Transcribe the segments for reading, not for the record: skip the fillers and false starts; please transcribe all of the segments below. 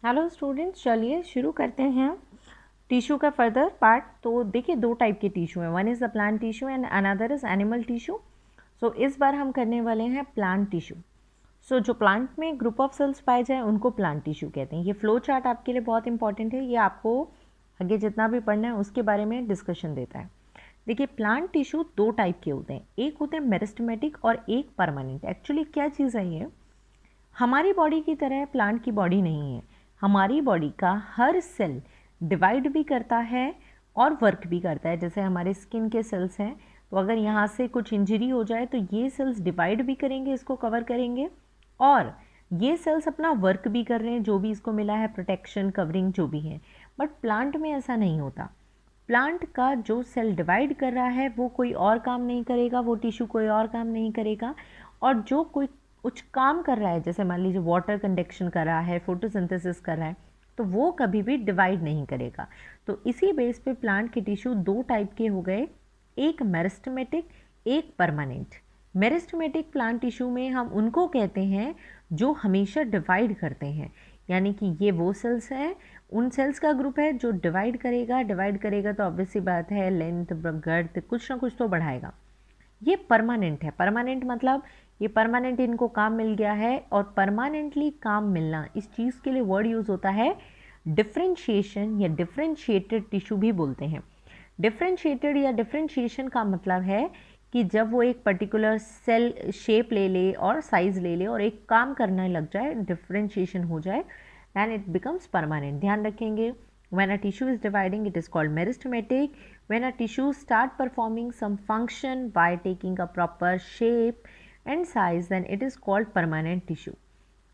Hello students, चलिए शुरू करते हैं टिश्यू का फर्दर पार्ट। तो देखिए, दो टाइप के टिश्यू हैं, one is the plant tissue and another is animal tissue. So इस बार हम करने वाले हैं प्लांट टिश्यू। सो जो प्लांट में ग्रुप ऑफ सेल्स पाए जाए उनको प्लांट टिश्यू कहते हैं। ये फ्लो चार्ट आपके लिए बहुत इंपॉर्टेंट है, ये आपको आगे जितना भी पढ़ना है उसके बारे में डिस्कशन देता है। देखिए, प्लांट टिश्यू दो टाइप के होते हैं, एक होते हैं मेरिस्टेमेटिक और एक परमानेंट। एक्चुअली क्या चीज़ है ये, हमारी बॉडी की तरह प्लांट की बॉडी नहीं है। हमारी बॉडी का हर सेल डिवाइड भी करता है और वर्क भी करता है। जैसे हमारे स्किन के सेल्स हैं, तो अगर यहाँ से कुछ इंजरी हो जाए तो ये सेल्स डिवाइड भी करेंगे, इसको कवर करेंगे, और ये सेल्स अपना वर्क भी कर रहे हैं, जो भी इसको मिला है प्रोटेक्शन कवरिंग जो भी है। बट प्लांट में ऐसा नहीं होता। प्लांट का जो सेल डिवाइड कर रहा है वो कोई और काम नहीं करेगा, वो टिश्यू कोई और काम नहीं करेगा, और जो कोई कुछ काम कर रहा है, जैसे मान लीजिए वाटर कंडक्शन कर रहा है, फोटोसिंथेसिस कर रहा है, तो वो कभी भी डिवाइड नहीं करेगा। तो इसी बेस पे प्लांट के टिश्यू दो टाइप के हो गए, एक मेरिस्टेमेटिक, एक परमानेंट। मेरिस्टेमेटिक प्लांट टिश्यू में हम उनको कहते हैं जो हमेशा डिवाइड करते हैं, यानी कि ये वो सेल्स हैं, उन सेल्स का ग्रुप है जो डिवाइड करेगा तो ऑब्वियस सी बात है लेंथ गर्थ कुछ ना कुछ तो बढ़ाएगा। ये परमानेंट है। परमानेंट मतलब ये परमानेंट इनको काम मिल गया है, और परमानेंटली काम मिलना इस चीज़ के लिए वर्ड यूज़ होता है डिफ्रेंशिएशन या डिफ्रेंशिएटेड टिश्यू भी बोलते हैं। डिफ्रेंशिएटेड या डिफ्रेंशिएशन का मतलब है कि जब वो एक पर्टिकुलर सेल शेप ले ले और साइज ले ले और एक काम करने लग जाए, डिफ्रेंशिएशन हो जाए, दैन इट बिकम्स परमानेंट। ध्यान रखेंगे, when a tissue is dividing it is called meristematic. When a tissue start performing some function by taking a proper shape and size, then it is called permanent tissue.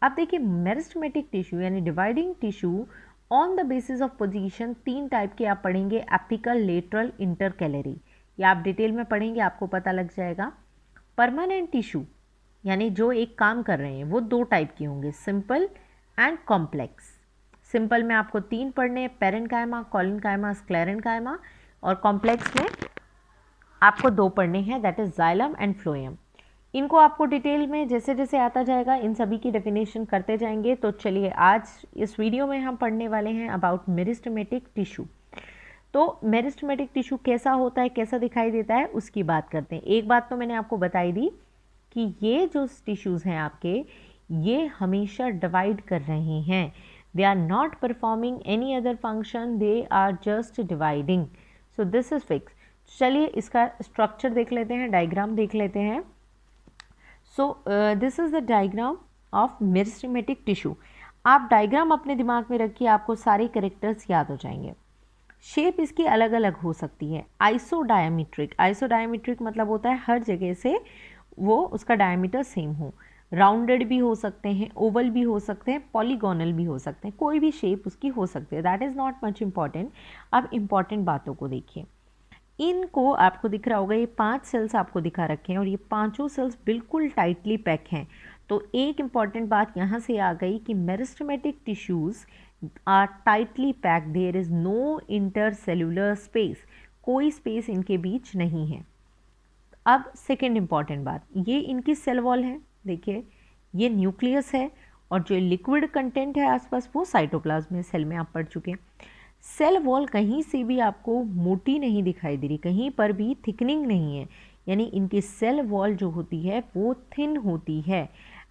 अब देखिए, meristematic tissue यानी dividing tissue on the basis of position तीन type के आप पढ़ेंगे, apical, lateral, intercalary. ये आप detail में पढ़ेंगे, आपको पता लग जाएगा। परमानेंट टिश्यू यानी जो एक काम कर रहे हैं वो दो टाइप के होंगे, सिंपल एंड कॉम्प्लेक्स। सिंपल में आपको तीन पढ़ने हैं, पेरेन्काइमा, कोलिनकाइमा, स्क्लेरेन्काइमा, और कॉम्प्लेक्स में आपको दो पढ़ने हैं, that is xylem and phloem. इनको आपको डिटेल में जैसे जैसे आता जाएगा इन सभी की डेफिनेशन करते जाएंगे। तो चलिए, आज इस वीडियो में हम पढ़ने वाले हैं अबाउट मेरिस्टेमेटिक टिश्यू। तो मेरिस्टेमेटिक टिश्यू कैसा होता है, कैसा दिखाई देता है, उसकी बात करते हैं। एक बात तो मैंने आपको बताई दी कि ये जो टिश्यूज़ हैं आपके, ये हमेशा डिवाइड कर रहे हैं। They are not performing any other function, they are just dividing. So this is fixed. चलिए इसका स्ट्रक्चर देख लेते हैं, डायग्राम देख लेते हैं। So this is the diagram of meristematic tissue. आप डायग्राम अपने दिमाग में रखिए, आपको सारे कैरेक्टर्स याद हो जाएंगे। शेप इसकी अलग अलग हो सकती है। आइसोडायमीट्रिक, आइसोडायमीट्रिक मतलब होता है हर जगह से वो उसका डायमीटर सेम हो। राउंडेड भी हो सकते हैं, ओवल भी हो सकते हैं, पॉलीगोनल भी हो सकते हैं, कोई भी शेप उसकी हो सकती है। That is not much important. अब इम्पॉर्टेंट बातों को देखिए। इनको आपको दिख रहा होगा, ये 5 सेल्स आपको दिखा रखे हैं और ये पांचों सेल्स बिल्कुल टाइटली पैक हैं। तो एक इम्पॉर्टेंट बात यहाँ से आ गई कि meristematic tissues are tightly packed, there is no intercellular space, कोई स्पेस इनके बीच नहीं है। अब सेकेंड इम्पॉर्टेंट बात, ये इनकी सेल वॉल है। देखिए, ये न्यूक्लियस है और जो लिक्विड कंटेंट है आसपास वो साइटोप्लाज्म है। सेल में आप पढ़ चुके हैं। सेल वॉल कहीं से भी आपको मोटी नहीं दिखाई दे रही, कहीं पर भी थिकनिंग नहीं है, यानी इनकी सेल वॉल जो होती है वो थिन होती है।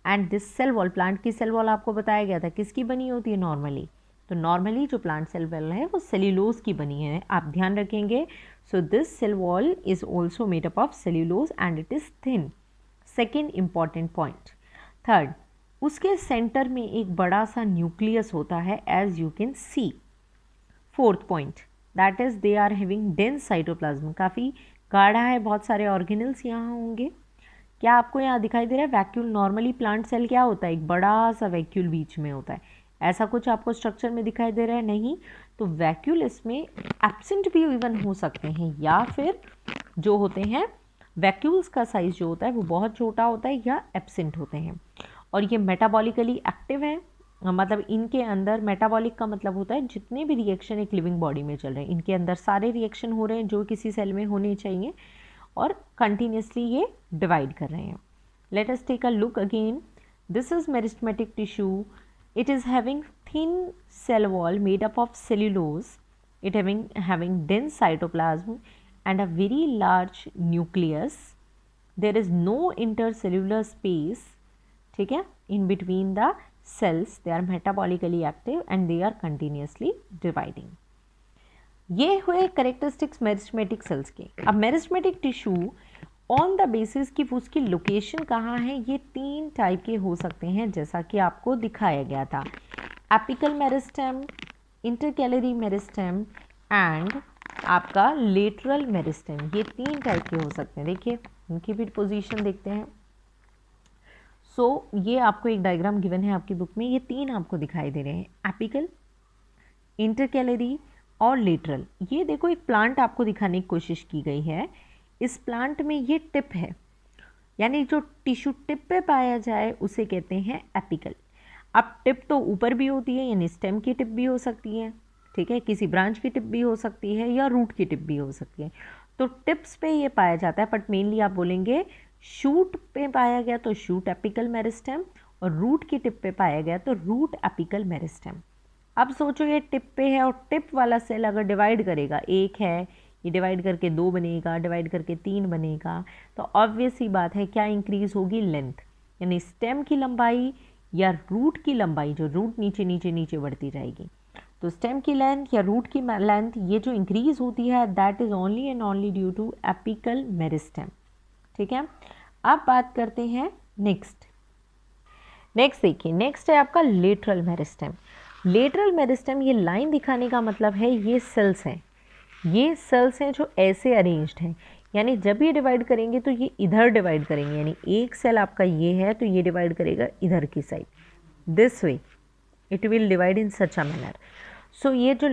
And this cell wall, plant की सेल वॉल आपको बताया गया था किसकी बनी होती है नॉर्मली। तो नॉर्मली जो प्लांट सेल वॉल है वो सेल्यूलोज की बनी है, आप ध्यान रखेंगे। So this cell wall is also made up of cellulose and it is thin. Second important point. Third, उसके सेंटर में एक बड़ा सा न्यूक्लियस होता है, as you can see. Fourth point, that is they are having dense cytoplasm, काफ़ी गाढ़ा है, बहुत सारे ऑर्गेनल्स यहाँ होंगे। क्या आपको यहाँ दिखाई दे रहा है वैक्यूल? नॉर्मली प्लांट सेल क्या होता है, एक बड़ा सा वैक्यूल बीच में होता है, ऐसा कुछ आपको स्ट्रक्चर में दिखाई दे रहा है? नहीं। तो वैक्यूल इसमें एब्सेंट भी इवन हो सकते हैं, या फिर जो होते हैं वैक्यूल्स का साइज जो होता है वो बहुत छोटा होता है या एब्सेंट होते हैं। और ये मेटाबॉलिकली एक्टिव है, मतलब इनके अंदर, मेटाबॉलिक का मतलब होता है जितने भी रिएक्शन एक लिविंग बॉडी में चल रहे हैं, इनके अंदर सारे रिएक्शन हो रहे हैं जो किसी सेल में होने चाहिए, और कंटिन्यूसली ये डिवाइड कर रहे हैं। Let us take a look again. This is meristematic tissue, it is having thin cell wall made up of cellulose, it having dense cytoplasm and a very large nucleus. There is no intercellular space, ठीक है, in between the cells. They are metabolically active and they are continuously dividing. ये हुए characteristics meristematic cells के. अब meristematic tissue on the basis कि उसकी location कहाँ है, ये 3 टाइप के हो सकते हैं जैसा कि आपको दिखाया गया था. Apical meristem, intercalary meristem and आपका लेटरल मेरिस्टेम. ये 3 टाइप के हो सकते हैं. देखिए उनकी भी पोजीशन देखते हैं. ये आपको एक डायग्राम गिवन है आपकी बुक में. ये 3 आपको दिखाई दे रहे हैं, एपिकल, इंटरकैलरी और लेटरल. ये देखो एक प्लांट आपको दिखाने की कोशिश की गई है. इस प्लांट में ये टिप है, यानी जो टिश्यू टिप पे पाया जाए उसे कहते हैं एपिकल. अब टिप तो ऊपर भी होती है, यानी स्टेम की टिप भी हो सकती है, ठीक है, किसी ब्रांच की टिप भी हो सकती है या रूट की टिप भी हो सकती है. तो टिप्स पे ये पाया जाता है, बट मेनली आप बोलेंगे शूट पे पाया गया तो शूट एपिकल मेरिस्टेम, और रूट की टिप पे पाया गया तो रूट एपिकल मेरिस्टेम. अब सोचो ये टिप पे है और टिप वाला सेल अगर डिवाइड करेगा, एक है ये डिवाइड करके 2 बनेगा, डिवाइड करके 3 बनेगा, तो ऑब्वियस ही बात है क्या इंक्रीज होगी, लेंथ, यानी स्टेम की लंबाई या रूट की लंबाई, जो रूट नीचे नीचे नीचे बढ़ती जाएगी. तो स्टेम की लेंथ या रूट की लेंथ ये जो इंक्रीज होती है that is only and only due to apical meristem. ठीक है. अब बात करते हैं नेक्स्ट देखिए, नेक्स्ट है आपका लेटरल मेरिस्टेम. लेटरल मेरिस्टेम, ये लाइन दिखाने का मतलब है ये सेल्स हैं, ये सेल्स हैं जो ऐसे अरेंज्ड हैं, यानी जब ये डिवाइड करेंगे तो ये इधर डिवाइड करेंगे, यानी एक सेल आपका ये है तो ये डिवाइड करेगा इधर की side, this way it will divide in such a manner. ये जो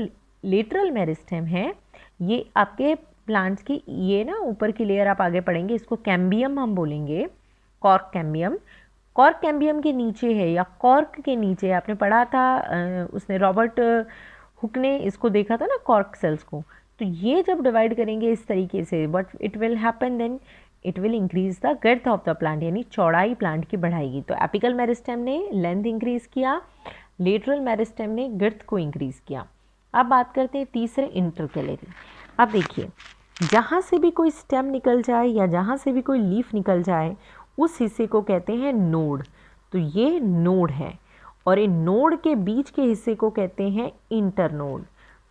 लेटरल मेरिस्टेम है ये आपके प्लांट्स की, ये ना ऊपर की लेयर आप आगे पढ़ेंगे, इसको कैम्बियम हम बोलेंगे, कॉर्क कैम्बियम. कॉर्क कैम्बियम के नीचे है या कॉर्क के नीचे, आपने पढ़ा था उसने रॉबर्ट हुक ने इसको देखा था ना कॉर्क सेल्स को. तो ये जब डिवाइड करेंगे इस तरीके से, but it will happen then it will increase the girth of the plant, यानी चौड़ाई प्लांट की बढ़ाएगी. तो एपिकल मेरिस्टेम ने लेंथ इंक्रीज किया, लेटरल मेरिस्टेम ने गर्थ को इंक्रीज किया. अब बात करते हैं तीसरे, इंटरकैलरी. अब देखिए जहाँ से भी कोई स्टेम निकल जाए या जहाँ से भी कोई लीफ निकल जाए उस हिस्से को कहते हैं नोड. तो ये नोड है और इन नोड के बीच के हिस्से को कहते हैं इंटरनोड.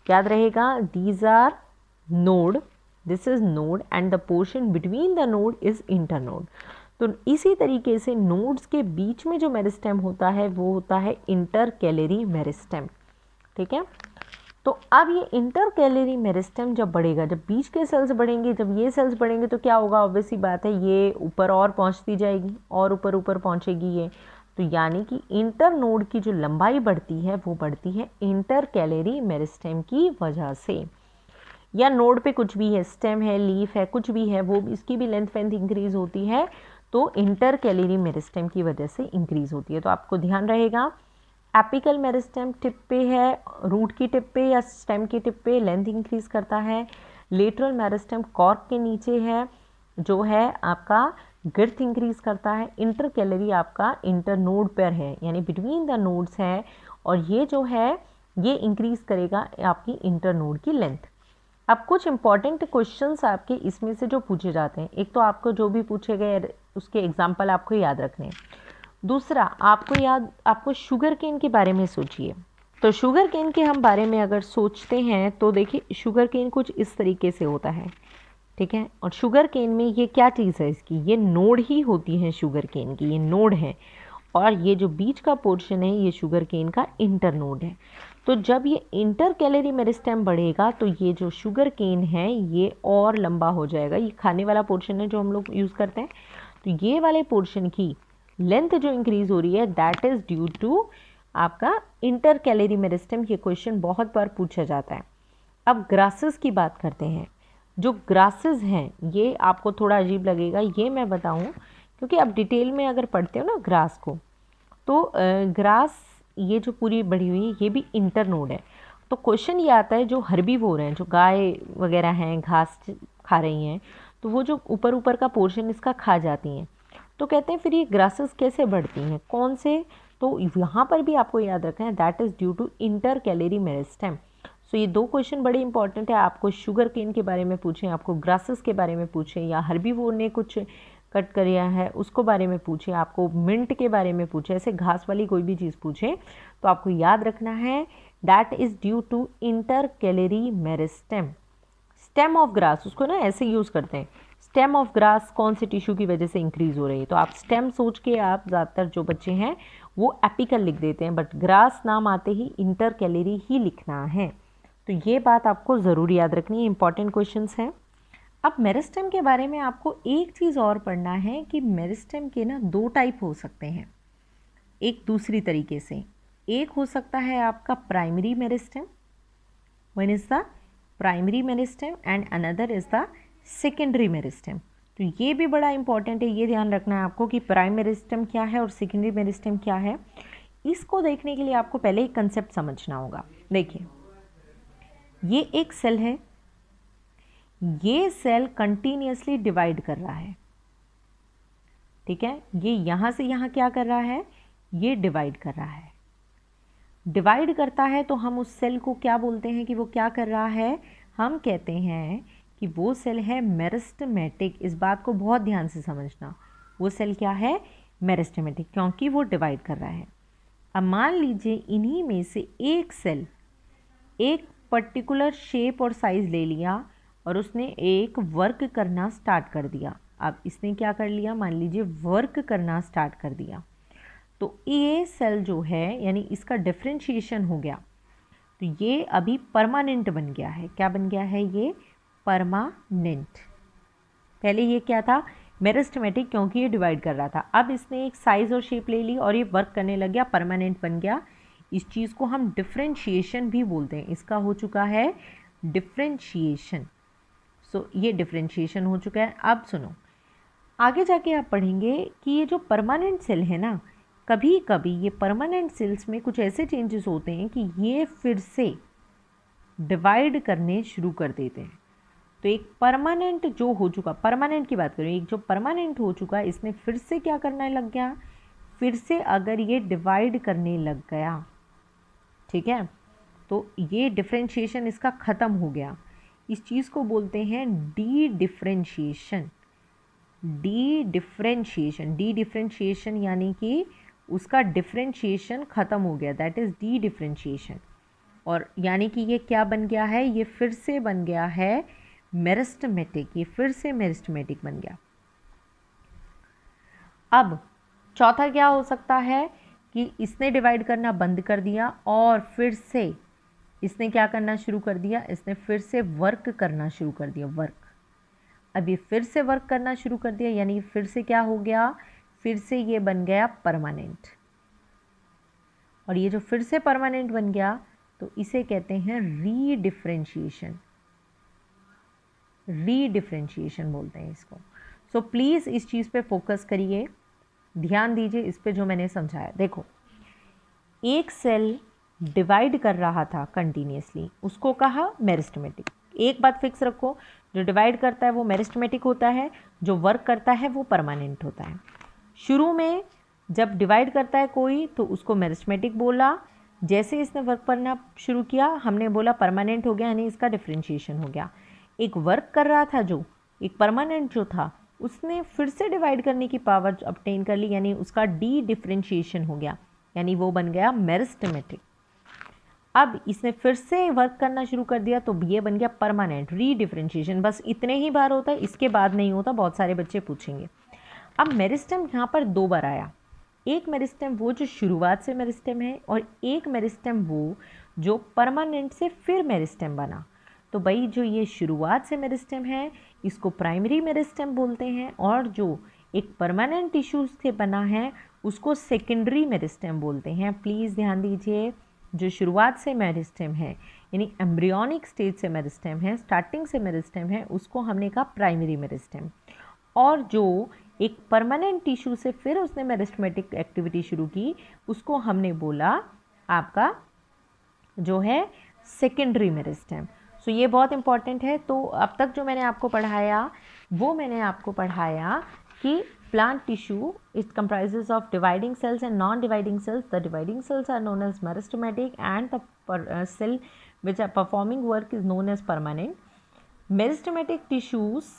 याद रहेगा, these are node, this is node and the portion between the node is internode. तो इसी तरीके से नोड्स के बीच में जो मेरिस्टेम होता है वो होता है इंटरकैलरी मेरिस्टेम. ठीक है. तो अब ये इंटरकैलरी मेरिस्टेम जब बढ़ेगा, जब बीच के सेल्स बढ़ेंगे, जब ये सेल्स बढ़ेंगे तो क्या होगा, ऑब्वियस ही बात है ये ऊपर और पहुंचती जाएगी और ऊपर ऊपर पहुंचेगी ये. तो यानी कि इंटर नोड की जो लंबाई बढ़ती है वो बढ़ती है इंटरकैलरी मेरिस्टेम की वजह से. या नोड पे कुछ भी है, स्टेम है, लीफ है, कुछ भी है, वो इसकी भी लेंथ इंक्रीज होती है तो इंटरकैलरी मेरिस्टेम की वजह से इंक्रीज होती है. तो आपको ध्यान रहेगा, एपिकल मेरिस्टेम टिप पे है, रूट की टिप पे या स्टेम की टिप पे लेंथ इंक्रीज करता है. लेटरल मेरिस्टेम कॉर्क के नीचे है जो है आपका गर्थ इंक्रीज करता है. इंटरकैलरी आपका इंटरनोड पर है, यानी बिटवीन द नोड्स है, और ये जो है ये इंक्रीज करेगा आपकी इंटरनोड की लेंथ. अब कुछ इंपॉर्टेंट क्वेश्चंस आपके इसमें से जो पूछे जाते हैं, एक तो आपको जो भी पूछे गए उसके एग्जाम्पल आपको याद रखने हैं. दूसरा आपको शुगर केन के बारे में सोचिए. तो शुगर केन के हम बारे में अगर सोचते हैं तो देखिए शुगर केन कुछ इस तरीके से होता है. ठीक है. और शुगर केन में ये क्या चीज़ है, इसकी ये नोड ही होती है, शुगर केन की ये नोड है, और ये जो बीच का पोर्शन है ये शुगर केन का इंटर नोड है. तो जब ये इंटरकैलरी मेरिस्टेम बढ़ेगा तो ये जो शुगर केन है ये और लंबा हो जाएगा. ये खाने वाला पोर्शन है जो हम लोग यूज़ करते हैं. तो ये वाले पोर्शन की लेंथ जो इंक्रीज हो रही है दैट इज ड्यू टू आपका इंटरकैलरी मेरिस्टेम. ये क्वेश्चन बहुत बार पूछा जाता है. अब ग्रासेस की बात करते हैं. जो ग्रासेस हैं ये आपको थोड़ा अजीब लगेगा, ये मैं बताऊं, क्योंकि आप डिटेल में अगर पढ़ते हो ना ग्रास को, तो ग्रास ये जो पूरी बढ़ी हुई है ये भी इंटरनोड है. तो क्वेश्चन ये आता है जो हर्बीवोर हैं, जो गाय वगैरह हैं घास खा रही हैं, तो वो जो ऊपर ऊपर का पोर्शन इसका खा जाती हैं, तो कहते हैं फिर ये ग्रासेस कैसे बढ़ती हैं, कौन से तो यहाँ पर भी आपको याद रखना है that is due to intercalary meristem. So ये दो क्वेश्चन बड़े इंपॉर्टेंट है। आपको शुगर केन के बारे में पूछें, आपको ग्रासेस के बारे में पूछें, या हर्बीवोर ने कुछ कट किया है उसको बारे में पूछें, आपको मिंट के बारे में पूछें, ऐसे घास वाली कोई भी चीज़ पूछें तो आपको याद रखना है that is due to intercalary meristem. Stem of grass, उसको ना ऐसे यूज़ करते हैं, स्टेम ऑफ ग्रास कौन से टिश्यू की वजह से इंक्रीज हो रही है, तो आप स्टेम सोच के आप ज़्यादातर जो बच्चे हैं वो एपिकल लिख देते हैं, बट ग्रास नाम आते ही इंटर कैलरी ही लिखना है। तो ये बात आपको ज़रूर याद रखनी है, इंपॉर्टेंट क्वेश्चंस हैं। अब मेरिस्टेम के बारे में आपको एक चीज़ और पढ़ना है कि मेरिस्टेम के ना दो टाइप हो सकते हैं एक दूसरी तरीके से। एक हो सकता है आपका primary meristem, one is the primary meristem and another is the secondary meristem. तो ये भी बड़ा इंपॉर्टेंट है, ये ध्यान रखना है आपको कि प्राइमरी मेरिस्टेम क्या है और सेकेंडरी मेरिस्टेम क्या है। इसको देखने के लिए आपको पहले एक कंसेप्ट समझना होगा। देखिए, ये एक सेल है, ये सेल कंटिन्यूसली डिवाइड कर रहा है, ठीक है। ये यहाँ से यहाँ क्या कर रहा है, ये डिवाइड कर रहा है। डिवाइड करता है तो हम उस सेल को क्या बोलते हैं कि वो क्या कर रहा है, हम कहते हैं कि वो सेल है मेरिस्टेमेटिक। इस बात को बहुत ध्यान से समझना, वो सेल क्या है, मेरिस्टेमेटिक, क्योंकि वो डिवाइड कर रहा है। अब मान लीजिए इन्हीं में से एक सेल एक पर्टिकुलर शेप और साइज़ ले लिया और उसने एक वर्क करना स्टार्ट कर दिया। अब इसने क्या कर लिया, मान लीजिए वर्क करना स्टार्ट कर दिया, तो ये सेल जो है यानी इसका डिफरेंशिएशन हो गया, तो ये अभी परमानेंट बन गया है। क्या बन गया है, ये परमानेंट। पहले ये क्या था, मेरिस्टेमेटिक, क्योंकि ये डिवाइड कर रहा था। अब इसने एक साइज़ और शेप ले ली और ये वर्क करने लग गया, परमानेंट बन गया। इस चीज़ को हम डिफरेंशिएशन भी बोलते हैं। इसका हो चुका है डिफरेंशिएशन। सो ये डिफरेंशिएशन हो चुका है। अब सुनो, आगे जाके आप पढ़ेंगे कि ये जो परमानेंट सेल है ना, कभी कभी ये परमानेंट सेल्स में कुछ ऐसे चेंजेस होते हैं कि ये फिर से डिवाइड करने शुरू कर देते हैं। तो एक परमानेंट जो हो चुका, परमानेंट की बात करें, एक जो परमानेंट हो चुका इसने फिर से क्या करने लग गया, फिर से अगर ये डिवाइड करने लग गया, ठीक है, तो ये डिफरेंशिएशन इसका ख़त्म हो गया। इस चीज़ को बोलते हैं D differentiation. D differentiation, D differentiation यानी कि उसका डिफरेंशिएशन ख़त्म हो गया, दैट इज़ डी डिफरेंशिएशन। और यानी कि ये क्या बन गया है, ये फिर से बन गया है मेरिस्टेमेटिक, ये फिर से मेरिस्टेमेटिक बन गया। अब चौथा क्या हो सकता है कि इसने डिवाइड करना बंद कर दिया और फिर से इसने क्या करना शुरू कर दिया, इसने फिर से वर्क करना शुरू कर दिया, वर्क। अब ये फिर से वर्क करना शुरू कर दिया, यानी फिर से क्या हो गया, फिर से ये बन गया परमानेंट। और ये जो फिर से परमानेंट बन गया तो इसे कहते हैं रीडिफरेंशिएशन, रीडिफरेंशिएशन बोलते हैं इसको। सो प्लीज़ इस चीज़ पे फोकस करिए, ध्यान दीजिए इस पे जो मैंने समझाया। देखो, एक सेल डिवाइड कर रहा था कंटिन्यूसली, उसको कहा मेरिस्टेमेटिक। एक बात फिक्स रखो, जो डिवाइड करता है वो मेरिस्टेमेटिक होता है, जो वर्क करता है वो परमानेंट होता है। शुरू में जब डिवाइड करता है कोई तो उसको मेरिस्टेमेटिक बोला, जैसे इसने वर्क करना शुरू किया हमने बोला परमानेंट हो गया, यानी इसका डिफरेंशिएशन हो गया। एक वर्क कर रहा था जो, एक परमानेंट जो था, उसने फिर से डिवाइड करने की पावर ऑब्टेन कर ली, यानी उसका डी डिफरेंशिएशन हो गया, यानी वो बन गया मेरिस्टेमेटिक। अब इसने फिर से वर्क करना शुरू कर दिया तो ये बन गया परमानेंट, रीडिफरेंशिएशन। बस इतने ही बार होता है, इसके बाद नहीं होता, बहुत सारे बच्चे पूछेंगे। अब मेरिस्टेम यहाँ पर दो बार आया, एक मेरिस्टेम वो जो शुरुआत से मेरिस्टेम है और एक मेरिस्टेम वो जो परमानेंट से फिर मेरिस्टेम बना। तो भाई जो ये शुरुआत से मेरिस्टेम है इसको प्राइमरी मेरिस्टेम बोलते हैं, और जो एक परमानेंट टिश्यू से बना है उसको सेकेंडरी मेरिस्टेम बोलते हैं। प्लीज़ ध्यान दीजिए, जो शुरुआत से मेरिस्टेम है यानी एम्ब्रियोनिक स्टेज से मेरिस्टेम है, स्टार्टिंग से मेरिस्टेम है, उसको हमने कहा प्राइमरी मेरिस्टेम। और जो एक परमानेंट टिश्यू से फिर उसने मेरिस्टेमेटिक एक्टिविटी शुरू की उसको हमने बोला आपका जो है सेकेंडरी मेरिस्टेम। सो ये बहुत इंपॉर्टेंट है। तो अब तक जो मैंने आपको पढ़ाया वो मैंने आपको पढ़ाया कि plant tissue, it comprises of dividing cells and non-dividing cells. The dividing cells are known as meristematic, and the cell which are performing work is known as permanent. Meristematic tissues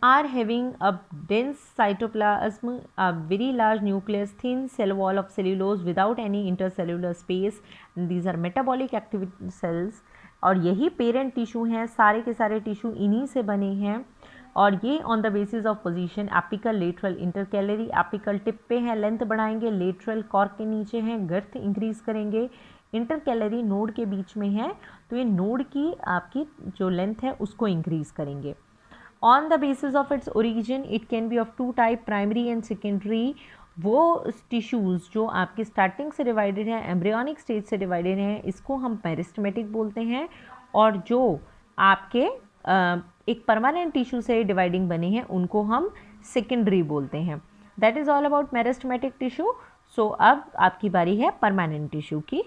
are having a dense cytoplasm, a very large nucleus, thin cell wall of cellulose without any intercellular space. And these are metabolic activity cells. और यही parent tissue हैं, सारे के सारे tissue इन्हीं से बने हैं. और ये on the basis of position apical, lateral, intercalary. Apical tip पे है, लेंथ बढ़ाएंगे. लेटरल कॉर्क के नीचे हैं, गर्थ इंक्रीज करेंगे. इंटरकैलरी नोड के बीच में है, तो ये नोड की आपकी जो लेंथ है उसको इंक्रीज करेंगे. On the basis of its origin it can be of two type, primary and secondary. वो टिश्यूज़ जो आपके स्टार्टिंग से डिवाइडेड है, एम्ब्रियोनिक स्टेज से डिवाइडेड हैं, इसको हम मेरिस्टेमेटिक बोलते हैं. और जो आपके एक परमानेंट टिश्यू से डिवाइडिंग बने हैं उनको हम सेकेंडरी बोलते हैं. That is all about meristematic tissue. So अब आपकी बारी है परमानेंट टिश्यू की.